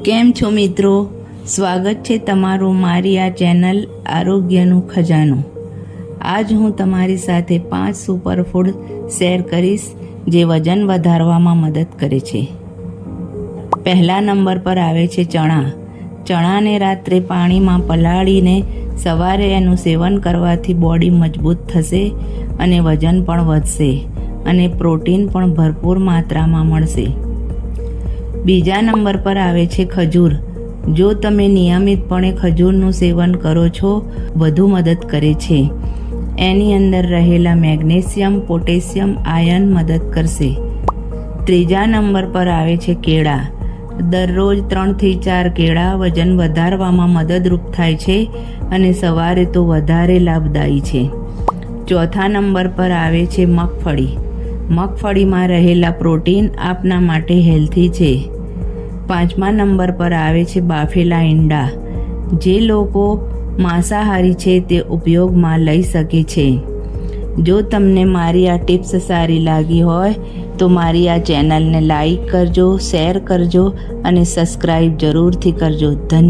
કેમ છો મિત્રો? સ્વાગત છે તમારું મારી આ ચેનલ આરોગ્યનું ખજાનું. આજ હું તમારી સાથે 5 સુપરફૂડ શેર કરીશ જે વજન વધારવામાં મદદ કરે છે. પહેલા નંબર પર આવે છે ચણા. ચણાને રાત્રે પાણીમાં પલાળીને સવારે એનું સેવન કરવાથી બોડી મજબૂત થશે અને વજન પણ વધશે અને પ્રોટીન પણ ભરપૂર માત્રામાં મળશે. બીજા નંબર પર આવે છે ખજૂર. જો તમે નિયમિતપણે ખજૂરનું સેવન કરો છો વધુ મદદ કરે છે. એની અંદર રહેલા મેગ્નેશિયમ, પોટેશિયમ, આયર્ન મદદ કરશે. ત્રીજા નંબર પર આવે છે કેળા. દરરોજ 3 થી 4 કેળા વજન વધારવામાં મદદરૂપ થાય છે અને સવારે તો વધારે લાભદાયી છે. ચોથા નંબર પર આવે છે મગફળી. મગફળીમાં રહેલા પ્રોટીન આપના માટે હેલ્ધી છે. પાંચમા નંબર પર આવે છે બાફેલા ઈંડા. જે લોકો માંસાહારી છે તે ઉપયોગમાં લઈ શકે છે. જો તમને મારી આ ટિપ્સ સારી લાગી હોય તો મારી આ ચેનલને લાઈક કરજો, શેર કરજો અને સબસ્ક્રાઈબ જરૂરથી કરજો. ધન્યવાદ.